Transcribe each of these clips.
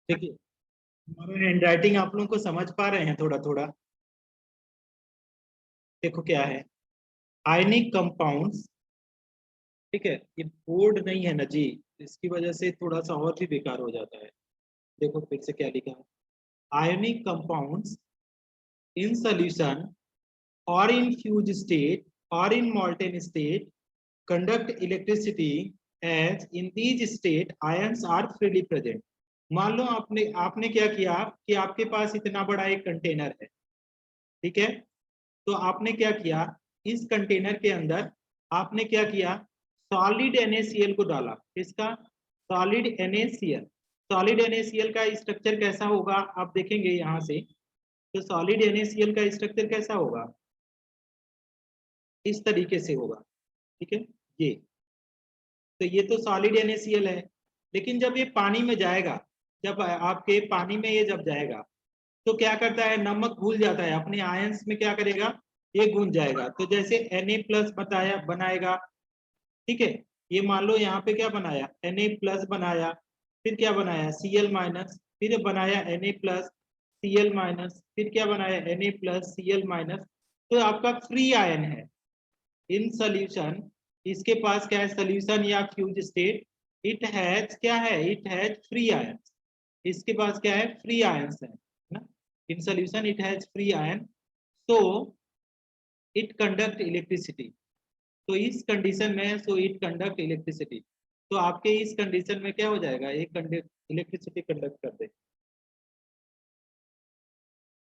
देखिए हमारा hand writing आप लोगों को समझ पा रहे हैं थोड़ा थोड़ा। देखो क्या है, आयनिक कंपाउंड्स, ठीक है, ये बोर्ड नहीं है ना जी, इसकी वजह से थोड़ा सा और भी बेकार हो जाता है। देखो फिर से क्या लिखा है, आयनिक कंपाउंड्स इन सॉल्यूशन और इन फ्यूज स्टेट और इन molten state conduct electricity as in these state ions are freely present। मान लो आपने आपने क्या किया कि आपके पास इतना बड़ा एक कंटेनर है, ठीक है, तो आपने क्या किया, इस कंटेनर के अंदर आपने क्या किया, सॉलिड NaCl को डाला। किसका? Solid NaCl। सॉलिड NaCl का स्ट्रक्चर कैसा होगा आप देखेंगे यहाँ से, तो सॉलिड NaCl का स्ट्रक्चर कैसा होगा, इस तरीके से होगा, ठीक है। ये तो ये तो सॉलिड NaCl है, लेकिन जब ये पानी में जाएगा, जब आपके पानी में ये जब जाएगा तो क्या करता है, नमक घुल जाता है, अपने आयंस में क्या करेगा, ये घुल जाएगा। तो जैसे Na+ बताया बनाएगा, ठीक है, ये मान लो यहाँ पे क्या बनाया, Na+ बनाया, फिर क्या बनाया Cl-, फिर बनाया Na+, Cl-, फिर क्या बनाया Na+, Cl-। तो आपका फ्री आयन है इन सोल्यूशन। इसके पास क्या है, सोल्यूशन या फ्यूज स्टेट, इट हैज क्या है, इट हैज फ्री आयंस। इसके पास क्या है, फ्री आयंस है ना, in solution it has free ion, so it conduct electricity. तो इस कंडीशन में सो इट कंडक्ट इलेक्ट्रिसिटी, तो आपके इस कंडीशन में क्या हो जाएगा, एक इलेक्ट्रिसिटी कंडक्ट कर दे।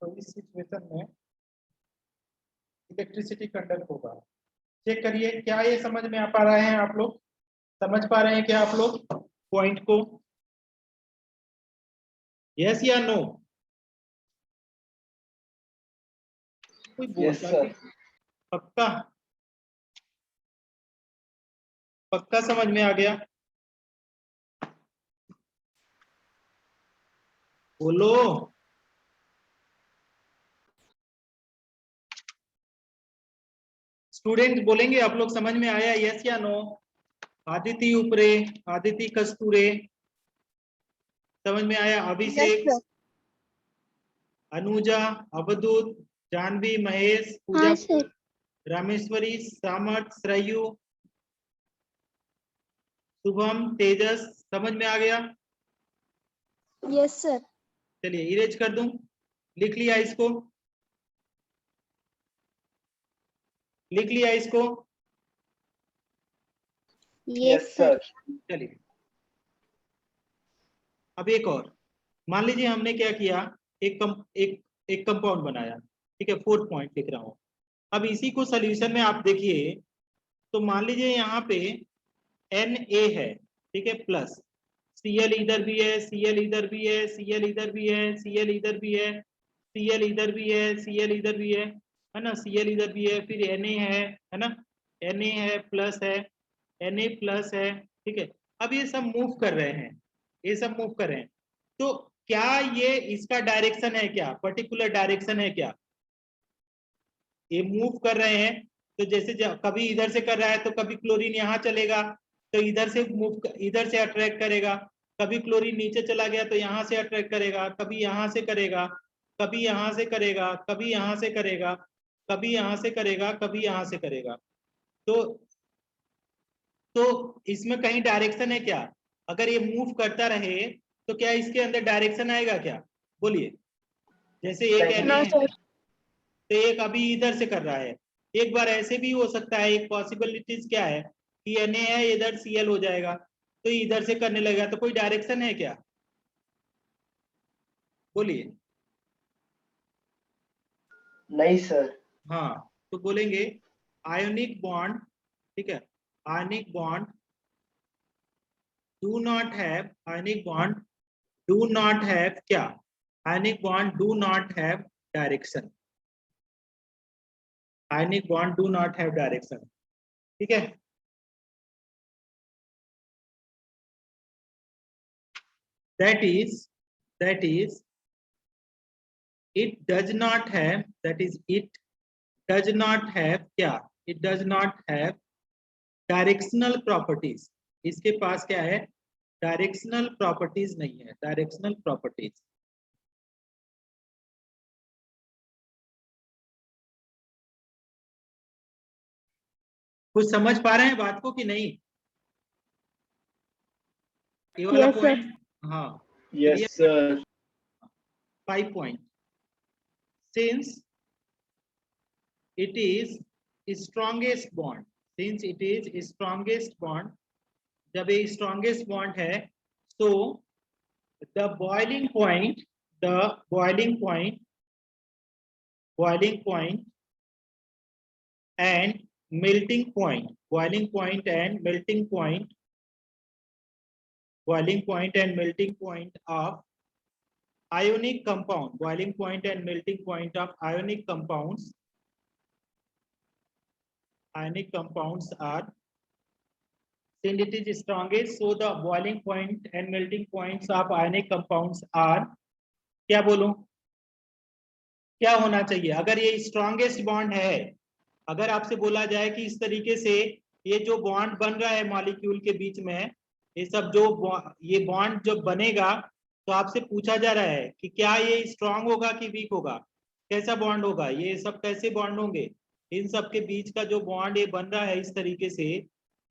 तो इस सिचुएशन में इलेक्ट्रिसिटी कंडक्ट होगा। चेक करिए क्या ये समझ में आ पा रहे हैं आप लोग, समझ पा रहे हैं क्या आप लोग पॉइंट को, यस या नो? कोई बोलता नहीं। पक्का? पक्का समझ में आ गया? बोलो। स्टूडेंट बोलेंगे आप लोग, समझ में आया यस या नो? आदिति उपरे, आदिति कस्तूरे, समझ में आया? अभिषेक, अनुजा, अवधूत, जानवी, महेश, पूजा, रामेश्वरी, सामर्थ, श्रेयु, शुभम, तेजस, समझ में आ गया? Yes sir. चलिए इरेज कर दूं, लिख लिया इसको, लिख लिया इसको? Yes sir. चलिए अब एक और, मान लीजिए हमने क्या किया, एक कंपाउंड बनाया, ठीक है, 4th पॉइंट लिख रहा हूं। अब इसी को सोल्यूशन में आप देखिए, तो मान लीजिए यहाँ पे Na है, ठीक है, प्लस Cl इधर भी है, Cl इधर भी है, Cl इधर भी है, Cl इधर भी है, Cl इधर भी है, Cl इधर भी है ना, Cl इधर भी है, फिर Na है ना, Na है, प्लस है, Na+ है, ठीक है। अब ये सब मूव कर रहे हैं, ये सब मूव कर रहे हैं, तो क्या ये इसका डायरेक्शन है, क्या पर्टिकुलर डायरेक्शन है क्या, ये मूव कर रहे हैं, तो जैसे कभी इधर से कर रहा है तो कभी क्लोरीन यहाँ चलेगा तो इधर से मूव, इधर से अट्रैक्ट करेगा, कभी क्लोरीन नीचे चला गया तो यहाँ से अट्रैक्ट करेगा, कभी यहाँ से करेगा, कभी यहाँ से करेगा, कभी यहाँ से करेगा, कभी यहाँ से करेगा, कभी यहाँ से करेगा। तो इसमें कहीं डायरेक्शन है क्या, अगर ये मूव करता रहे तो क्या इसके अंदर डायरेक्शन आएगा क्या, बोलिए? जैसे एक Na है तो एक अभी इधर से कर रहा है, एक बार ऐसे भी हो सकता है, एक पॉसिबिलिटीज क्या है कि Na है इधर Cl हो जाएगा, तो इधर से करने लगेगा, तो कोई डायरेक्शन है क्या, बोलिए? नहीं सर। हाँ, तो बोलेंगे आयोनिक बॉन्ड, ठीक है, ionic bond do not have, ionic bond do not have क्या, ionic bond do not have direction, ionic bond do not have direction, ठीक है। that is it does not have, that is it does not have क्या, it does not have directional properties, इसके पास क्या है, directional properties नहीं है, directional properties. कुछ समझ पा रहे हैं बात को कि नहीं? ये वाला Yes, sir. पॉइंट, हाँ Yes, sir. 5 point. Since it is strongest bond, since it is strongest bond, जब ये strongest bond है, so the boiling point and melting point, boiling point and melting point of ionic compound, boiling point and melting point of ionic compounds are, since it is strongest, so the boiling point and melting points of ionic compounds are, क्या बोलूं, क्या होना चाहिए? अगर ये strongest bond है, अगर आपसे बोला जाए कि इस तरीके से ये जो बॉन्ड बन रहा है मॉलिक्यूल के बीच में, ये सब जो ये बॉन्ड जब बनेगा तो आपसे पूछा जा रहा है कि क्या ये स्ट्रांग होगा कि वीक होगा, कैसा बॉन्ड होगा, ये सब कैसे बॉन्ड होंगे, इन सब के बीच का जो बॉन्ड ये बन रहा है इस तरीके से,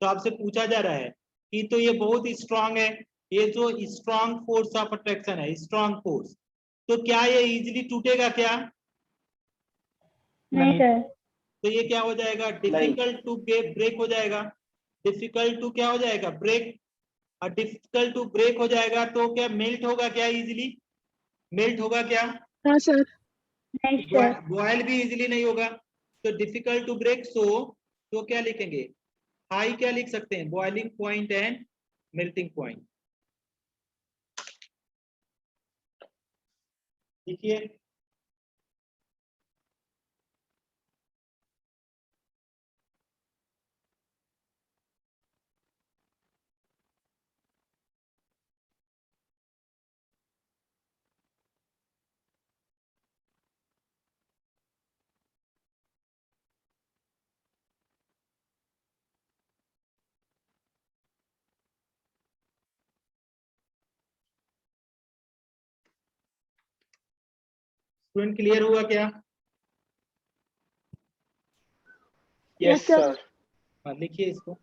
तो आपसे पूछा जा रहा है कि तो ये बहुत स्ट्रांग है, ये जो स्ट्रांग फोर्स ऑफ अट्रैक्शन है, स्ट्रांग फोर्स, तो क्या ये इजिली टूटेगा क्या? नहीं सर। तो ये क्या हो जाएगा? डिफिकल्ट टू ब्रेक हो जाएगा, डिफिकल्ट टू क्या हो जाएगा? ब्रेक। और डिफिकल्ट टू ब्रेक हो जाएगा तो क्या मेल्ट होगा क्या? इजीली मेल्ट होगा क्या? हाँ सर। नहीं सर। बॉयल भी इजीली नहीं होगा, तो डिफिकल्ट टू ब्रेक। तो क्या लिखेंगे? हाई क्या लिख सकते हैं? Boiling point and melting point. देखिए स्टूडेंट, क्लियर हुआ क्या? Yes, sir. हाँ, लिखिए इसको।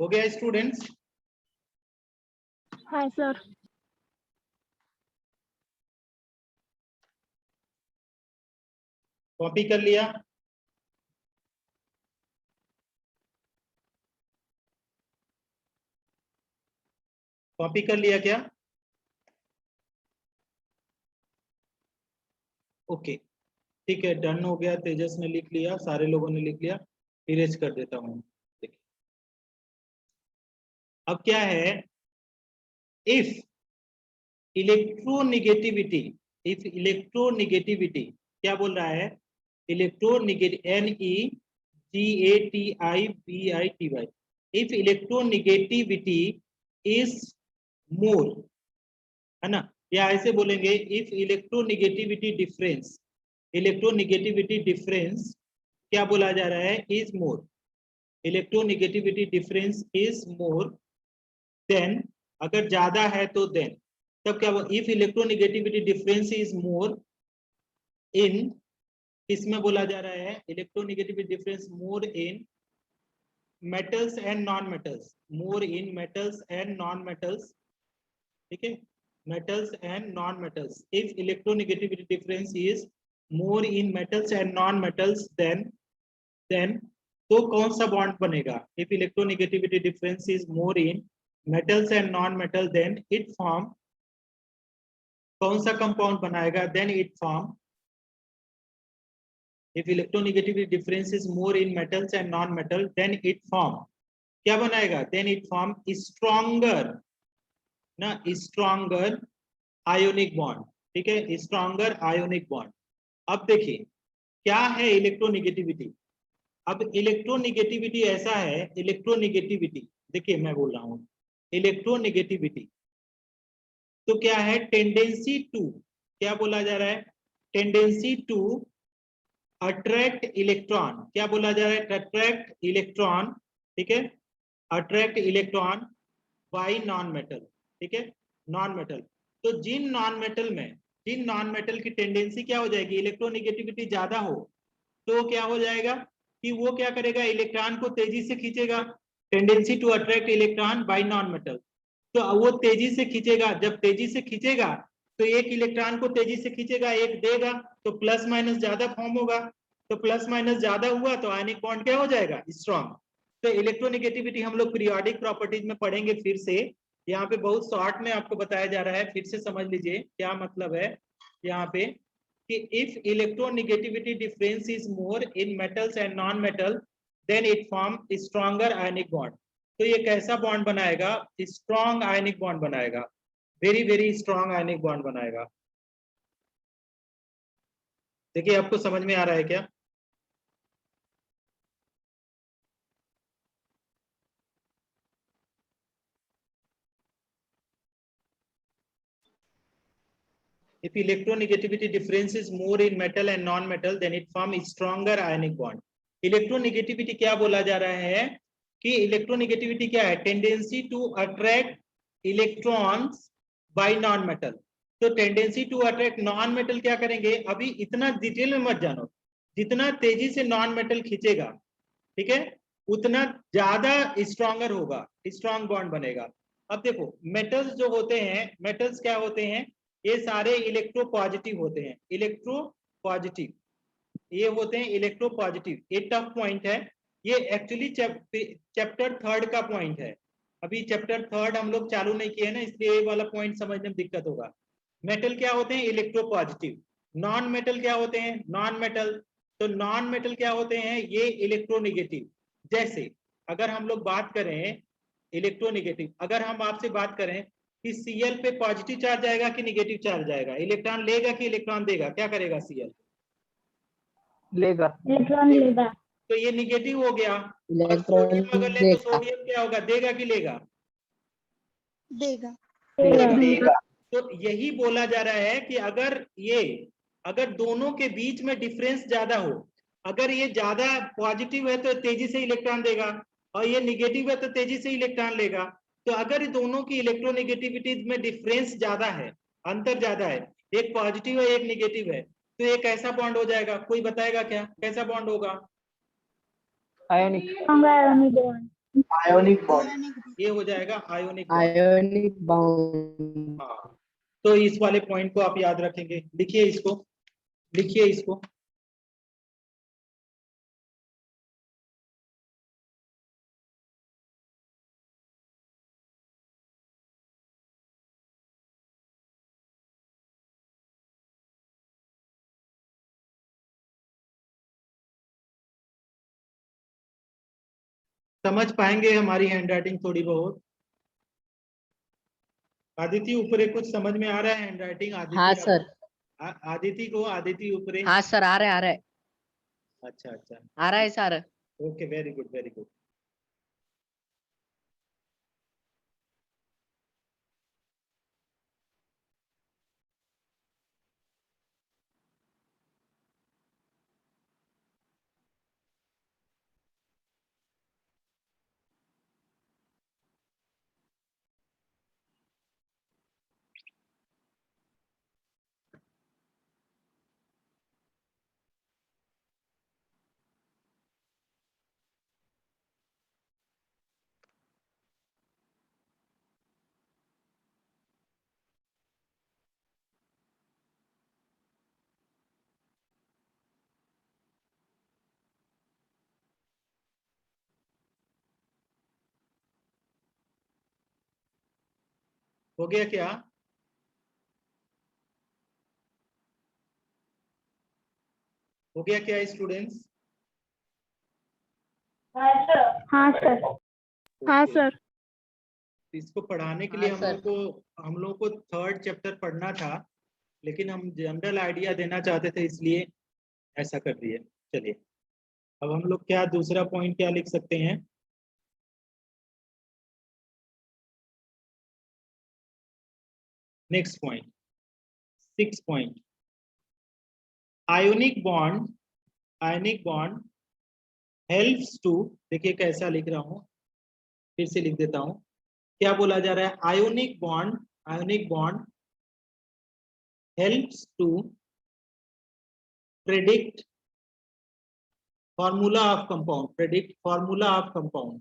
हो गया स्टूडेंट्स? हाँ सर। कॉपी कर लिया? कॉपी कर लिया क्या? ओके, ठीक है, डन हो गया। तेजस ने लिख लिया, सारे लोगों ने लिख लिया। इरेज कर देता हूँ। देखिए अब क्या है, इफ इलेक्ट्रोनेगेटिविटी, क्या बोल रहा है? NEGATIVITY, if electronegativity is more, है ना, या ऐसे बोलेंगे इफ इलेक्ट्रोनिगेटिविटी डिफरेंस क्या बोला जा रहा है, is more, electronegativity difference is more than, अगर ज्यादा है तो देन, तब क्या, if electronegativity difference is more in, इसमें बोला जा रहा है electronegativity difference more in metals and non metals, more in metals and non metals, ठीक है, metals and non-metals. If electronegativity difference is more in metals and non-metals, then तो कौन सा बॉन्ड बनेगा? If electronegativity difference is more in metals and non-metal, then it form, कौन सा compound बनाएगा? Then it form, if electronegativity difference is more in metals and non-metal, then it form, क्या बनाएगा? Then it form stronger ना, stronger ionic bond, ठीक है, stronger ionic bond. अब देखिए क्या है इलेक्ट्रोनिगेटिविटी। अब इलेक्ट्रोनिगेटिविटी ऐसा है, इलेक्ट्रोनिगेटिविटी देखिए मैं बोल रहा हूं, इलेक्ट्रोनिगेटिविटी तो क्या है, टेंडेंसी टू, क्या बोला जा रहा है, टेंडेंसी टू अट्रैक्ट इलेक्ट्रॉन, क्या बोला जा रहा है, अट्रैक्ट इलेक्ट्रॉन, ठीक है, attract electron by non metal, ठीक है, नॉन मेटल। तो जिन नॉन मेटल की टेंडेंसी क्या हो जाएगी, इलेक्ट्रोनिगेटिविटी ज्यादा हो, तो क्या हो जाएगा कि वो क्या करेगा, इलेक्ट्रॉन को तेजी से खींचेगा, tendency to attract electron by non metal. तो वो तेजी से खींचेगा, जब तेजी से खींचेगा तो एक इलेक्ट्रॉन को तेजी से खींचेगा, एक देगा, तो प्लस माइनस ज्यादा फॉर्म होगा, तो प्लस माइनस ज्यादा हुआ तो आयनिक बॉन्ड क्या हो जाएगा, स्ट्रॉन्ग। तो इलेक्ट्रोनिगेटिविटी हम लोग पीरियोडिक प्रॉपर्टीज में पढ़ेंगे फिर से, यहाँ पे बहुत शॉर्ट में आपको बताया जा रहा है, फिर से समझ लीजिए क्या मतलब है यहाँ पे कि if electronegativity difference is more in metals and non metal, then it form stronger ionic bond. तो ये कैसा बॉन्ड बनाएगा, स्ट्रॉन्ग आयनिक बॉन्ड बनाएगा, very very strong ionic bond बनाएगा। देखिए आपको समझ में आ रहा है क्या? If electronegativity difference is more in metal and non-metal, then it form stronger ionic bond. Electronegativity क्या बोला जा रहा है कि electronegativity क्या है, tendency to attract electrons by non-metal। तो tendency to attract non-metal क्या करेंगे, अभी इतना डिटेल में मत जानो, जितना तेजी से non-metal खींचेगा, ठीक है, उतना ज्यादा स्ट्रॉन्गर होगा, स्ट्रॉन्ग बॉन्ड बनेगा। अब देखो मेटल्स जो होते हैं, मेटल्स क्या होते हैं, ये सारे इलेक्ट्रो पॉजिटिव होते हैं, इलेक्ट्रो पॉजिटिव, ये होते हैं इलेक्ट्रो पॉजिटिव। ये टफ पॉइंट है, ये एक्चुअली चैप्टर 3 का पॉइंट है, अभी चैप्टर 3 हम लोग चालू नहीं किए ना, इसलिए ये वाला पॉइंट समझने में दिक्कत होगा। मेटल क्या होते हैं, इलेक्ट्रो पॉजिटिव। नॉन मेटल क्या होते हैं, नॉन मेटल, तो नॉन मेटल क्या होते हैं, ये इलेक्ट्रोनिगेटिव। जैसे अगर हम लोग बात करें इलेक्ट्रोनिगेटिव, अगर हम आपसे बात करें कि Cl पे पॉजिटिव चार्ज आएगा कि निगेटिव चार्ज आएगा, इलेक्ट्रॉन लेगा कि इलेक्ट्रॉन देगा, क्या करेगा Cl, लेगा, इलेक्ट्रॉन लेगा, तो ये निगेटिव हो गया। और इलेक्ट्रॉन सोडियम अगर ले तो सोडियम क्या होगा, देगा कि लेगा, देगा, लेगा, तो यही बोला जा रहा है कि अगर दोनों के बीच में डिफरेंस ज्यादा हो, अगर ये ज्यादा पॉजिटिव है तो तेजी से इलेक्ट्रॉन देगा, और ये निगेटिव है तो तेजी से इलेक्ट्रॉन लेगा। तो अगर दोनों की इलेक्ट्रोनिगेटिविटी में डिफरेंस ज्यादा है, अंतर ज्यादा है, एक पॉजिटिव है एक निगेटिव है, तो ये कैसा बॉन्ड हो जाएगा, कोई बताएगा क्या, कैसा बॉन्ड होगा? Ionic, ionic bond, ionic bond, ये हो जाएगा आयोनिक बॉन्ड। Ionic bound. हाँ, तो इस वाले पॉइंट को आप याद रखेंगे, लिखिए इसको, लिखिए इसको। समझ पाएंगे हमारी हैंडराइटिंग थोड़ी बहुत? आदिति ऊपरे कुछ समझ में आ रहा है हैंडराइटिंग? हाँ सर, आदिति को, आदिति ऊपरे। हाँ सर, आ रहा है अच्छा अच्छा, आ रहा है sir. Okay, very good very good. हो गया क्या? हो गया क्या स्टूडेंट्स? हाँ सर। हाँ ओके। सर। इसको पढ़ाने के लिए हाँ सर। हम लोगों को थर्ड चैप्टर पढ़ना था, लेकिन हम जनरल आइडिया देना चाहते थे, इसलिए ऐसा कर दिए। चलिए, अब हम लोग क्या दूसरा पॉइंट क्या लिख सकते हैं? Next point, 6 point. Ionic bond, ionic bond helps to, देखिए कैसा लिख रहा हूं, फिर से लिख देता हूं। क्या बोला जा रहा है? Ionic bond, ionic bond helps to predict formula of compound, predict formula of compound.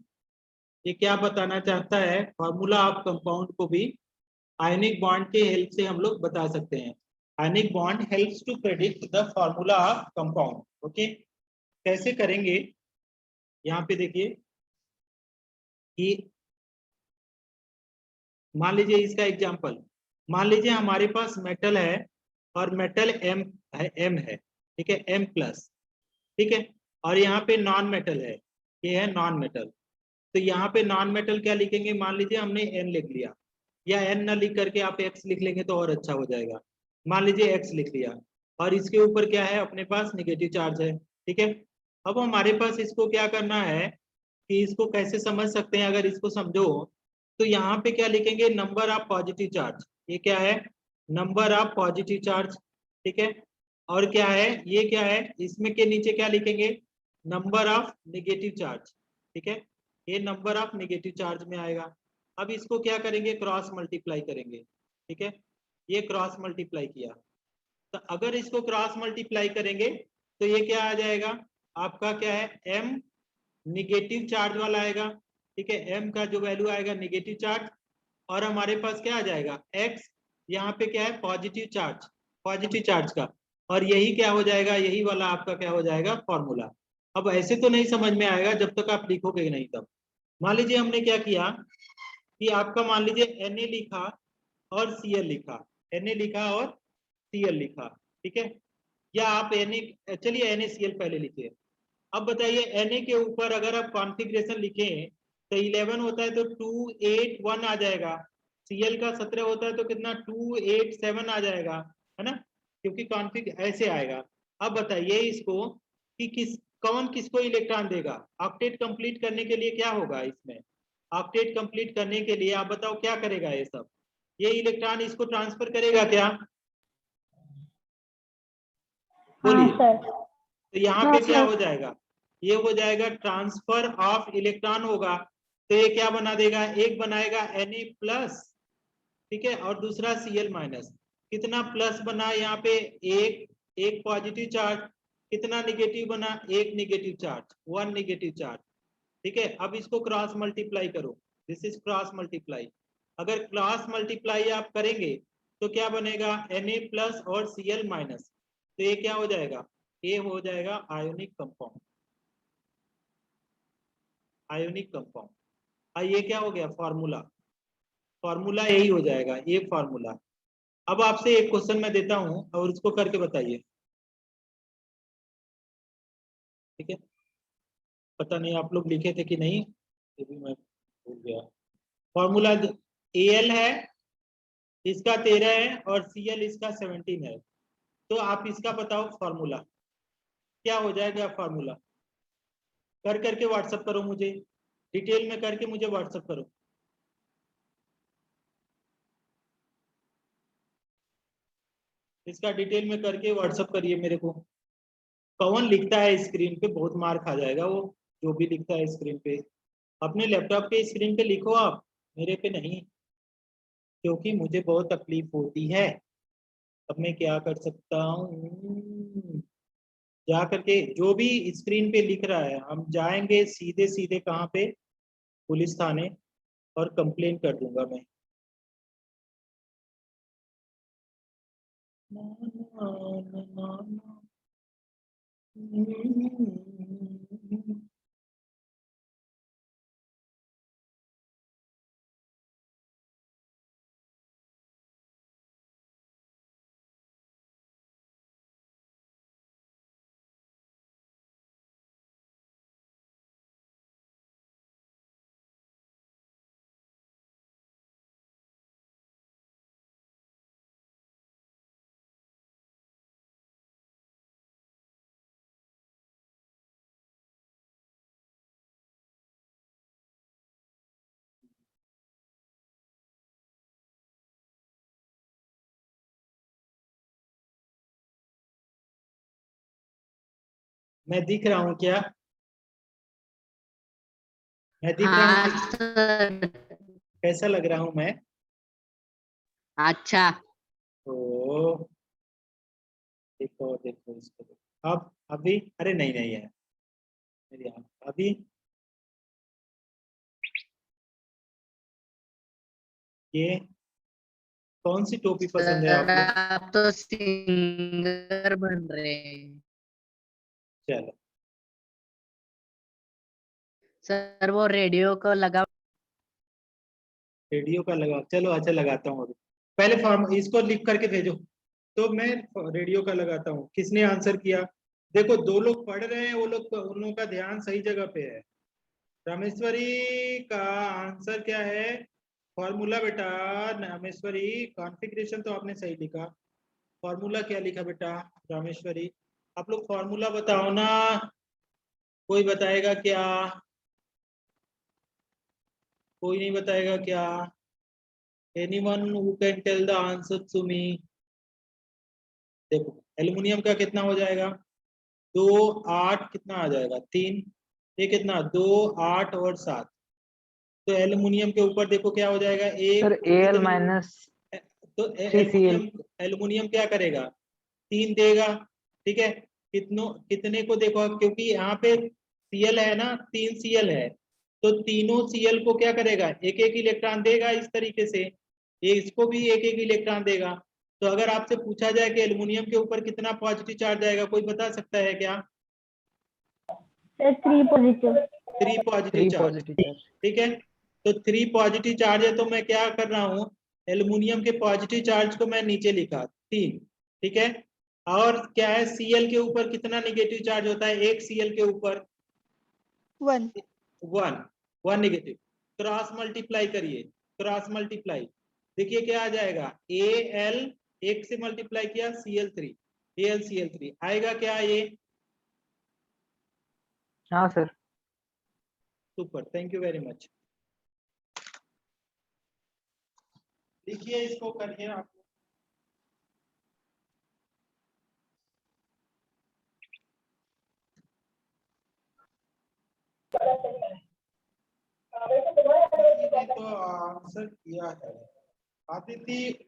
ये क्या बताना चाहता है? फॉर्मूला ऑफ कंपाउंड को भी आयोनिक बॉन्ड के हेल्प से हम लोग बता सकते हैं। Ionic bond helps to predict the formula of compound. Okay, कैसे करेंगे? यहाँ पे देखिए कि मान लीजिए इसका एग्जांपल, मान लीजिए हमारे पास मेटल है और मेटल एम है, एम है, ठीक है, एम प्लस, ठीक है, और यहाँ पे नॉन मेटल है, ये है नॉन मेटल। तो यहाँ पे नॉन मेटल क्या लिखेंगे? मान लीजिए हमने एन लिख लिया, या एन ना लिख करके आप एक्स लिख लेंगे तो और अच्छा हो जाएगा। मान लीजिए एक्स लिख लिया, और इसके ऊपर क्या है? अपने पास निगेटिव चार्ज है, ठीक है। अब हमारे पास इसको क्या करना है कि इसको कैसे समझ सकते हैं? अगर इसको समझो तो यहाँ पे क्या लिखेंगे? Number of positive charge. ये क्या है? नंबर ऑफ पॉजिटिव चार्ज, ठीक है। और क्या है? ये क्या है? इसमें के नीचे क्या लिखेंगे? नंबर ऑफ नेगेटिव चार्ज, ठीक है। ये नंबर ऑफ नेगेटिव चार्ज में आएगा। अब इसको क्या करेंगे? क्रॉस मल्टीप्लाई करेंगे, ठीक है। ये क्रॉस मल्टीप्लाई किया, तो अगर इसको क्रॉस मल्टीप्लाई करेंगे तो ये क्या आ जाएगा? आपका क्या है? एम निगेटिव चार्ज वाला आएगा, ठीक है। एम का जो वैल्यू आएगा निगेटिव चार्ज, और हमारे पास क्या आ जाएगा? एक्स, यहाँ पे क्या है? पॉजिटिव चार्ज, पॉजिटिव चार्ज का। और यही क्या हो जाएगा? यही वाला आपका क्या हो जाएगा? फॉर्मूला। अब ऐसे तो नहीं समझ में आएगा जब तक आप लिखोगे नहीं तब। मान लीजिए हमने क्या किया कि आपका मान लीजिए Na लिखा और Cl लिखा, Na लिखा और Cl लिखा, ठीक है। या आप Na, चलिए NaCl पहले लिखिए। अब बताइए Na के ऊपर अगर आप कॉन्फ़िगरेशन लिखें तो 11 होता है तो 281 आ जाएगा। Cl का 17 होता है तो कितना? 287 आ जाएगा, है ना, क्योंकि कॉन्फ़िग ऐसे आएगा। अब बताइए इसको कि कौन किसको इलेक्ट्रॉन देगा? ऑक्टेट कंप्लीट करने के लिए क्या होगा? इसमें ऑक्टेट कंप्लीट करने के लिए आप बताओ क्या करेगा? ये सब, ये इलेक्ट्रॉन इसको ट्रांसफर करेगा क्या? हाँ बोलिए। सर। तो यहाँ हाँ पे क्या सर। हो जाएगा? ये हो जाएगा ट्रांसफर ऑफ इलेक्ट्रॉन होगा। तो ये क्या बना देगा? एक बनाएगा Na प्लस, ठीक है, और दूसरा Cl माइनस। कितना प्लस बना यहाँ पे? एक, एक पॉजिटिव चार्ज। कितना निगेटिव बना? एक negative charge, one negative charge, ठीक है। अब इसको क्रॉस मल्टीप्लाई करो, दिस इज क्रॉस मल्टीप्लाई। अगर क्रॉस मल्टीप्लाई आप करेंगे तो क्या बनेगा? Na प्लस और Cl माइनस। तो ये क्या हो जाएगा? ये हो जाएगा आयोनिक कंपाउंड, आयोनिक कंपाउंड। ये क्या हो गया? फॉर्मूला, फॉर्मूला यही हो जाएगा, ये फॉर्मूला। अब आपसे एक क्वेश्चन मैं देता हूं और उसको करके बताइए, ठीक है। पता नहीं आप लोग लिखे थे कि नहीं, ये भी मैं भूल गया। फॉर्मूला Al है, इसका 13 है, और Cl इसका 17 है। तो आप इसका बताओ फॉर्मूला क्या हो जाएगा? फॉर्मूला कर करके व्हाट्सएप करो मुझे, डिटेल में करके मुझे व्हाट्सएप करो। इसका डिटेल में करके व्हाट्सएप करिए मेरे को। कौन लिखता है स्क्रीन पे? बहुत मार खा जाएगा वो जो भी लिखता है स्क्रीन पे। अपने लैपटॉप के स्क्रीन पे लिखो आप, मेरे पे नहीं, क्योंकि मुझे बहुत तकलीफ होती है। अब मैं क्या कर सकता हूँ? जा करके जो भी स्क्रीन पे लिख रहा है, हम जाएंगे सीधे सीधे कहाँ पे? पुलिस थाने, और कंप्लेन कर दूंगा मैं। ना, ना, ना, ना, ना। मैं दिख रहा हूँ क्या? मैं दिख रहा हाँ हूँ? सर। कैसा लग रहा हूँ मैं? अच्छा। ओ, देखो देखो इसको देखो। अब अभी अरे नहीं नहीं है मेरी अभी ये कौन सी टोपी पसंद है सर आप लोग? आप तो सिंगर बन रहे हैं। चलो सर वो रेडियो को लगा। रेडियो का लगा, चलो अच्छा लगाता हूँ अभी। पहले फॉर्म इसको लिख करके भेजो। तो मैं रेडियो का लगाता हूँ। किसने आंसर किया? देखो दो लोग पढ़ रहे हैं, वो लोग उन लोगों का ध्यान सही जगह पे है। रामेश्वरी का आंसर क्या है? फॉर्मूला बेटा। रामेश्वरी कॉन्फ़िगरेशन तो आपने सही लिखा, फॉर्मूला क्या लिखा बेटा रामेश्वरी? आप लोग फॉर्मूला बताओ ना। कोई बताएगा क्या? कोई नहीं बताएगा क्या? Anyone who can tell the answer to me? देखो एल्युमिनियम का कितना हो जाएगा? 2 8 कितना आ जाएगा? 3। ये कितना? 2 8 और 7। तो एल्युमिनियम के ऊपर देखो क्या हो जाएगा? सर एक Al कितने? माइनस तो 3Cl। एल्युमिनियम एल्युमिनियम क्या करेगा? 3 देगा। ठीक है। कितने को देखो, क्योंकि यहाँ पे Cl है ना, 3 Cl है। तो तीनों Cl को क्या करेगा? एक एक इलेक्ट्रॉन देगा इस तरीके से। ये इसको भी एक एक इलेक्ट्रॉन देगा। तो अगर आपसे पूछा जाए कि एल्युमिनियम के ऊपर कितना पॉजिटिव चार्ज आएगा, कोई बता सकता है क्या? 3 positive. 3 positive 3 charge. Positive charge. ठीक है। तो 3 पॉजिटिव चार्ज है, तो मैं क्या कर रहा हूँ? एल्युमिनियम के पॉजिटिव चार्ज को मैं नीचे लिखा 3। ठीक है। और क्या है? Cl के ऊपर कितना निगेटिव चार्ज होता है? एक Cl के ऊपर 1। 1। 1 निगेटिव। क्रॉस मल्टीप्लाई करिए, क्रॉस मल्टीप्लाई। देखिए क्या आ जाएगा? Al, एक से मल्टीप्लाई किया Cl3, AlCl3 आएगा क्या ये? हाँ sir. Super, thank you very much. लिखिए इसको, करिए आप। किसी ने तो आंसर किया है। आदिति,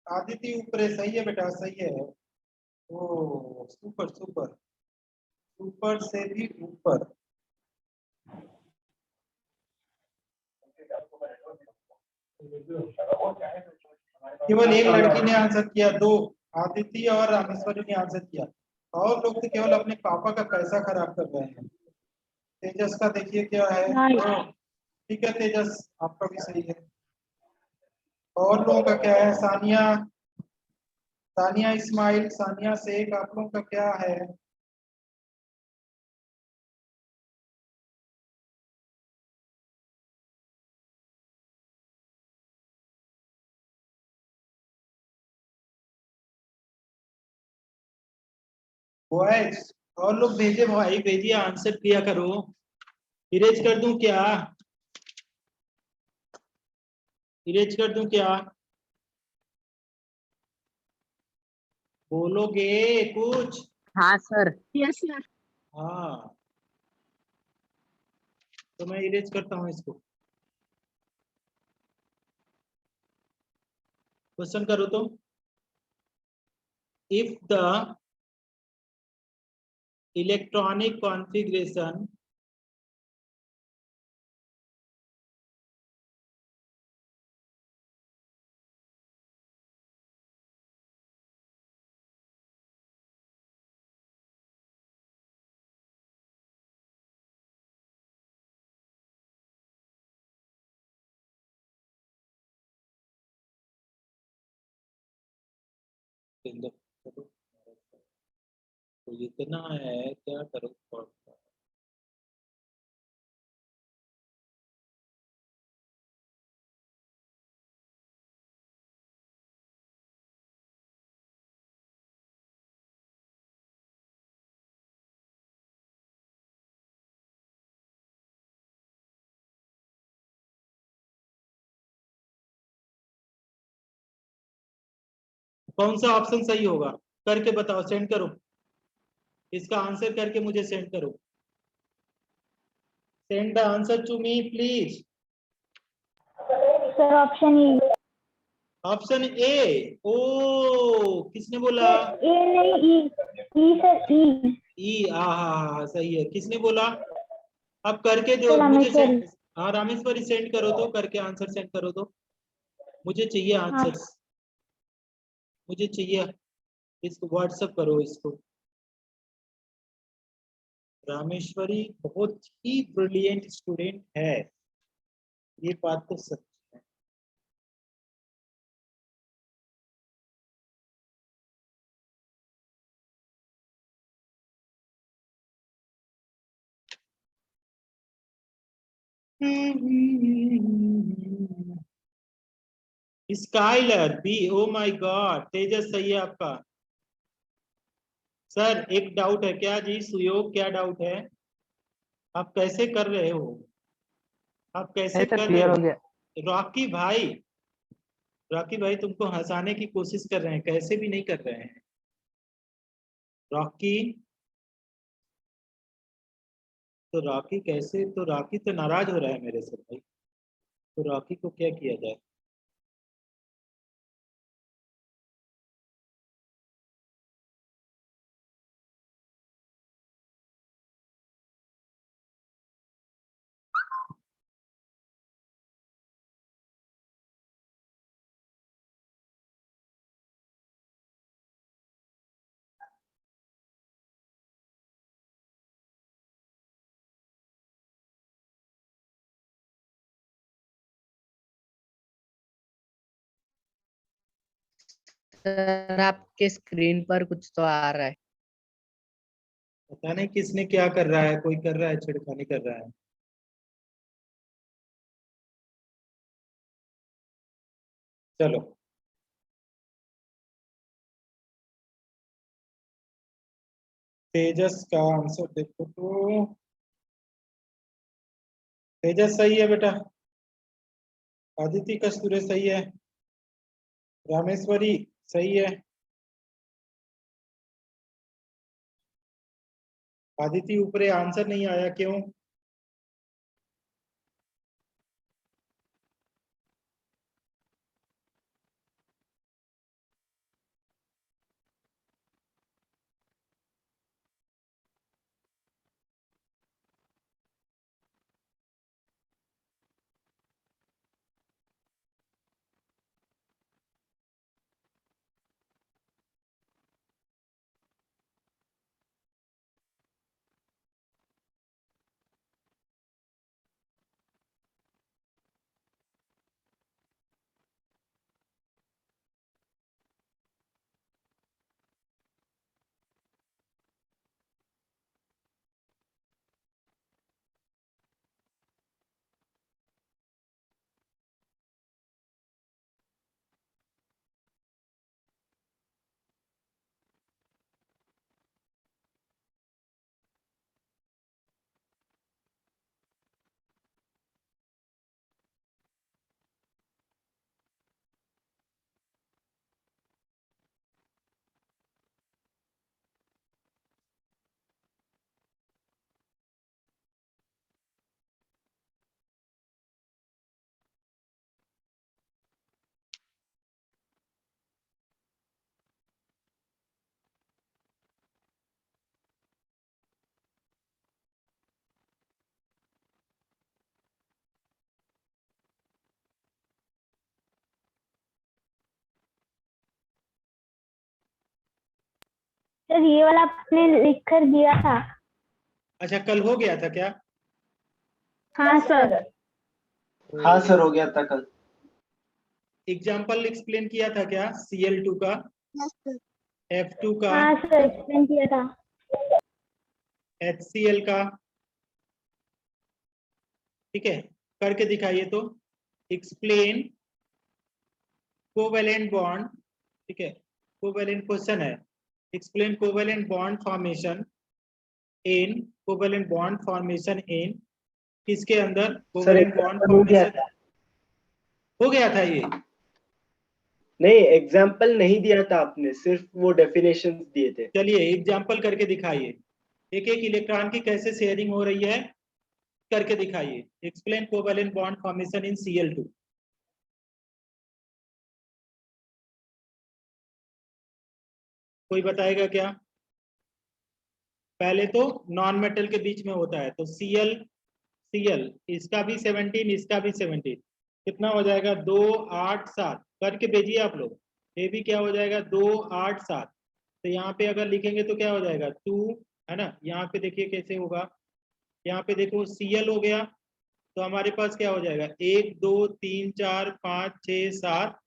आदिति ऊपर है, सही है बेटा, सही है। ओ सुपर सुपर, ऊपर से भी ऊपर। केवल एक लड़की ने आंसर किया, दो, आदिति और रामेश्वरी ने आंसर किया। और लोग तो केवल अपने पापा का पैसा खराब कर रहे हैं। तेजस का देखिए क्या है। ओ, ठीक है तेजस, आपका भी सही है। और लोगों का क्या है? सानिया, सानिया इस्माइल, सानिया शेख, आप लोगों का क्या है? बॉयज और लोग भेजे भाई, भेजिए, आंसर किया करो। इरेज कर दूं क्या? इरेज कर दूं क्या? बोलोगे कुछ? हाँ सर। Yes sir. हाँ, तो मैं इरेज करता हूँ इसको। क्वेश्चन करो तो। इफ द इलेक्ट्रॉनिक कॉन्फ़िगरेशन तो इतना है, क्या करो? कौन सा ऑप्शन सही होगा? करके बताओ, सेंड करो। इसका आंसर करके मुझे सेंड करो। Send the answer to me please. Sir option E. Option A. Oh किसने बोला? ए नहीं ई सर ई। ई। हाँ सही है। किसने बोला? अब करके दो सर मुझे रामेश्वरी। सेंड। हाँ रामेश्वरी सेंड करो तो, करके आंसर सेंड करो तो, मुझे चाहिए हाँ आंसर। मुझे चाहिए। इसको व्हाट्सएप करो इसको। रामेश्वरी बहुत ही ब्रिलियंट स्टूडेंट है, ये बात तो सच है। Skyler B. Oh my god, Tejas सही है आपका। सर एक डाउट है क्या जी? सुयोग क्या डाउट है? आप कैसे कर रहे हो? आप कैसे सर कर रहे क्लियर हो? हो गया। रॉकी भाई, रॉकी भाई तुमको हंसाने की कोशिश कर रहे हैं, कैसे भी नहीं कर रहे हैं। रॉकी तो रॉकी कैसे, तो रॉकी तो नाराज हो रहा है मेरे से भाई। तो रॉकी को क्या किया जाए? सर आपके स्क्रीन पर कुछ तो आ रहा है। पता नहीं किसने क्या कर रहा है, कोई कर रहा है, छिड़खानी कर रहा है। चलो तेजस का आंसर देखो तो, तेजस सही है बेटा। आदित्य कस्तूरे सही है। रामेश्वरी सही है। आदित्य ऊपर आंसर नहीं आया क्यों? सर ये वाला आपने लिख कर दिया था। अच्छा कल हो गया था क्या? हाँ सर। हाँ सर हो गया था कल। एग्जाम्पल एक्सप्लेन किया था क्या Cl2 का, F2 का, हाँ सर एक्सप्लेन किया था। HCl का? ठीक है, करके दिखाइए तो। Explain covalent bond. ठीक है, कोवेलेंट क्वेश्चन है। एक्सप्लेन कोवेलेंट बॉन्ड फॉर्मेशन इन, कोवेलेंट बॉन्ड फॉर्मेशन इन किसके अंदर? सर कोवेलेंट बॉन्ड हो गया फॉर्मेशन था। हो गया था ये। नहीं, एग्जाम्पल नहीं दिया था आपने, सिर्फ वो डेफिनेशन दिए थे। चलिए एग्जाम्पल करके दिखाइए, एक एक इलेक्ट्रॉन की कैसे शेयरिंग हो रही है करके दिखाइए। एक्सप्लेन कोवेलेंट बॉन्ड फॉर्मेशन इन Cl2। कोई बताएगा क्या? पहले तो नॉन मेटल के बीच में होता है, तो Cl इसका भी 17, इसका भी 17, कितना हो जाएगा 2 8 7 करके भेजिए आप लोग। ये भी क्या हो जाएगा 2 8 7। तो यहाँ पे अगर लिखेंगे तो क्या हो जाएगा 2, है ना। यहाँ पे देखिए कैसे होगा, यहाँ पे देखो Cl हो गया, तो हमारे पास क्या हो जाएगा 1 2 3 4 5 6 7।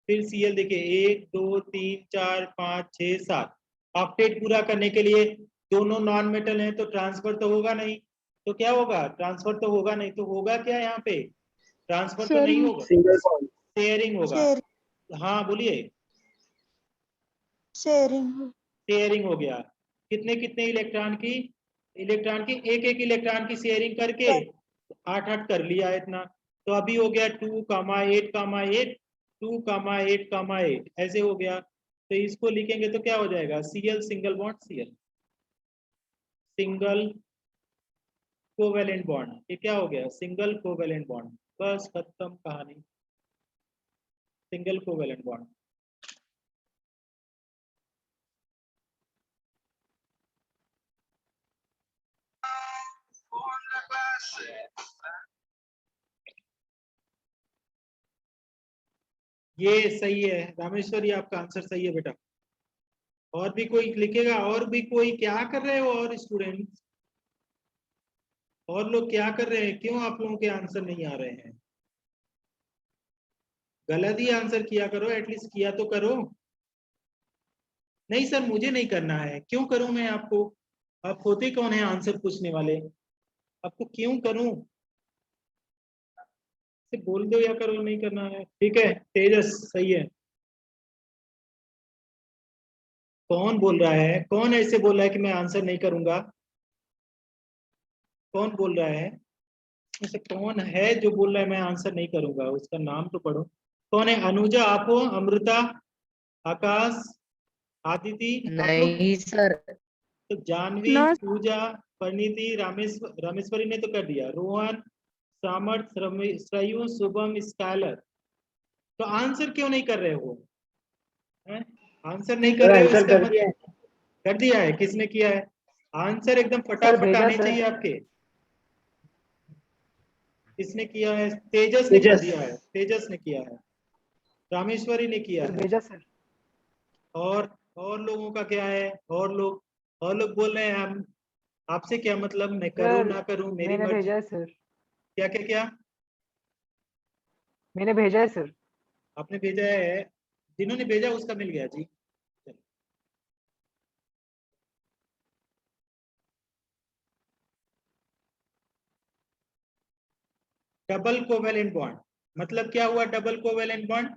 फिर Cl देखिए 1 2 3 4 5 6 7। ऑक्टेट पूरा करने के लिए दोनों नॉन मेटल हैं तो ट्रांसफर तो होगा नहीं, तो क्या होगा ट्रांसफर तो होगा नहीं, तो होगा क्या यहाँ पे ट्रांसफर तो नहीं होगा, सिंगल बॉन्ड। शेयरिंग होगा। हाँ बोलिए। शेयरिंग हो गया, कितने कितने इलेक्ट्रॉन की, एक एक इलेक्ट्रॉन की शेयरिंग करके 8 8 कर लिया इतना। तो अभी हो गया 2,8,8 2,8,8 ऐसे हो गया। तो इसको लिखेंगे तो क्या हो जाएगा Cl single bond Cl single covalent bond. ये क्या हो गया सिंगल कोवेलेंट बॉन्ड, बस खत्म कहानी, सिंगल कोवेलेंट बॉन्ड। ये सही है रामेश्वरी, आपका आंसर सही है बेटा। और भी कोई लिखेगा? और भी कोई? क्या कर रहे हो और स्टूडेंट्स, और लोग क्या कर रहे हैं? क्यों आप लोगों के आंसर नहीं आ रहे हैं? गलत ही आंसर किया करो, एटलीस्ट किया तो करो। नहीं सर मुझे नहीं करना है, क्यों करूं मैं आपको? आप होते कौन है आंसर पूछने वाले, आपको क्यों करूं? सिर्फ बोल दो या करो, नहीं करना है ठीक है। तेजस सही है। कौन बोल रहा है, कौन ऐसे बोल रहा है कि मैं आंसर नहीं करूंगा? कौन बोल रहा है ऐसे? कौन है जो बोल रहा है मैं आंसर नहीं करूंगा? उसका नाम तो पढ़ो। कौन है? अनुजा आप हो, अमृता, आकाश, आदिति, आप लोग? नहीं सर। तो जानवी, पूजा, परिणीति, रामेश्वरी ने तो कर दिया, रोहन, सामर्थ, श्रयू, शुभम, स्कालर। तो आंसर क्यों नहीं कर रहे हो? आंसर नहीं कर सर रहे हो आंसर इसका कर दिया है। मतलब कर दिया है? किसने किया है? आंसर एकदम सर फटाफट भेजा आने सर। चाहिए आपके। किसने किया है? तेजस ने कर तेजस। दिया है, तेजस ने किया है, रामेश्वरी ने किया सर है। भेजा सर। और लोगों का क्या है? और लोग बोल रहे हैं हम, आपसे क्या मतलब, मैं करूं सर ना करूं मेरी मैंने मर्जी। भेजा है सर। क्या क्या क्या? मैंने भेजा है सर। आपने भेजा है? जिन्होंने भेजा उसका मिल गया जी। डबल कोवेलेंट बॉन्ड मतलब क्या हुआ? Double covalent bond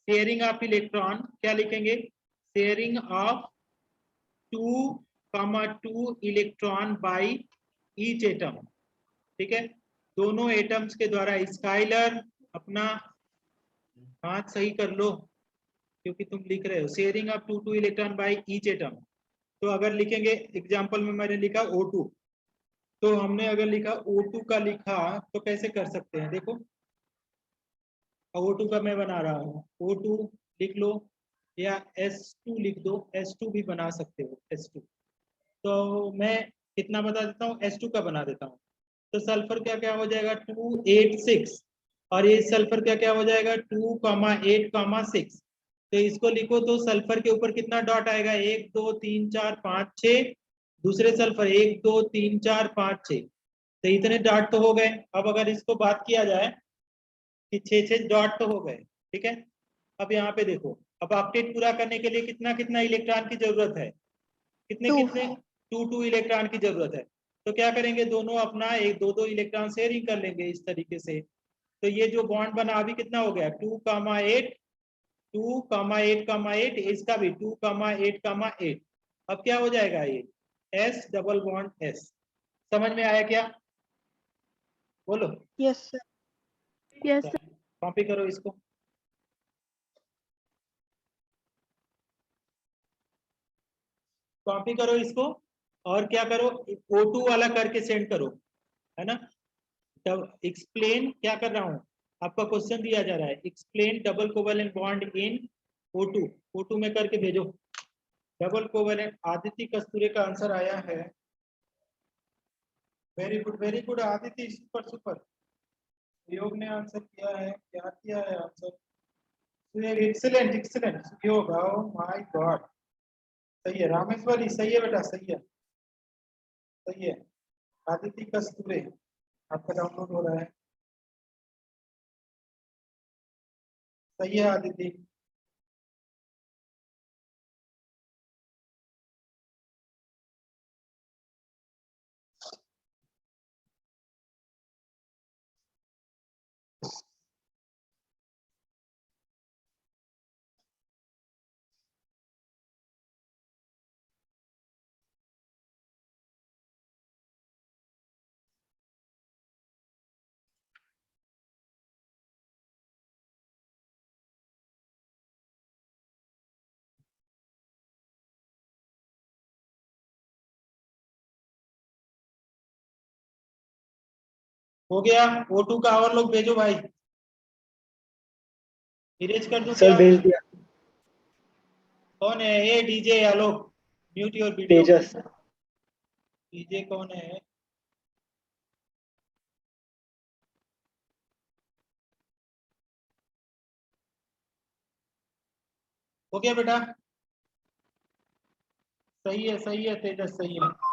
sharing of electron, क्या लिखेंगे? Sharing of 2,2 electron by each atom. ठीक है, दोनों एटम्स के द्वारा। स्काइलर अपना हाथ सही कर लो क्योंकि तुम लिख रहे हो sharing of 2,2 electron by each atom. तो अगर लिखेंगे एग्जांपल में मैंने लिखा O2, तो हमने अगर लिखा O2 का लिखा तो कैसे कर सकते हैं? देखो O2 का मैं बना रहा हूँ, O2 लिख लो या S2 लिख दो, S2 भी बना सकते हो S2। तो मैं कितना बता देता हूँ, S2 का बना देता हूँ। तो सल्फर क्या क्या हो जाएगा 286, और ये सल्फर क्या क्या हो जाएगा 2,8,6। तो इसको लिखो तो सल्फर के ऊपर कितना डॉट आएगा 1 2 3 4 5 6। दूसरे सल्फर 1 2 3 4 5 6। तो इतने डॉट तो हो गए। अब अगर इसको बात किया जाए कि 6 डॉट तो हो गए, ठीक है। अब यहाँ पे देखो, अब ऑक्टेट पूरा करने के लिए कितना कितना इलेक्ट्रॉन की जरूरत है? कितने कितने? 2 इलेक्ट्रॉन की जरूरत है। तो क्या करेंगे, दोनों अपना एक दो इलेक्ट्रॉन शेयरिंग कर लेंगे इस तरीके से। तो ये जो बॉन्ड बना अभी कितना हो गया 2,8 2,8,8, इसका भी 2,8,8। अब क्या हो जाएगा ये S डबल बॉन्ड S। समझ में आया क्या? बोलो। Yes sir. कॉपी करो इसको। कॉपी करो इसको और क्या करो, O2 वाला करके सेंड करो, है ना। तब एक्सप्लेन क्या कर रहा हूँ, आपका क्वेश्चन दिया जा रहा है, explain double covalent bond in O2 में करके भेजो। डबल कोवेलेंट आदित्य कस्तूरे का आंसर आया है। Very good Aditya, super super. योग ने आंसर किया है, क्या किया है आंसर, एक्सीलेंट एक्सीलेंट योग, ओह माय गॉड, सही है रामेश्वरी, सही है बेटा, सही है सही है। आदित्य कस्तूरे आपका डाउनलोड हो रहा है, सही है आदित्य। हो गया, O2 का और लोग भेजो भाई, इरेज कर दो सर क्या। भेज दिया। कौन है ये DJ Alok, mute your video. Tejas. DJ कौन है, हो गया बेटा, सही है तेजस, सही है।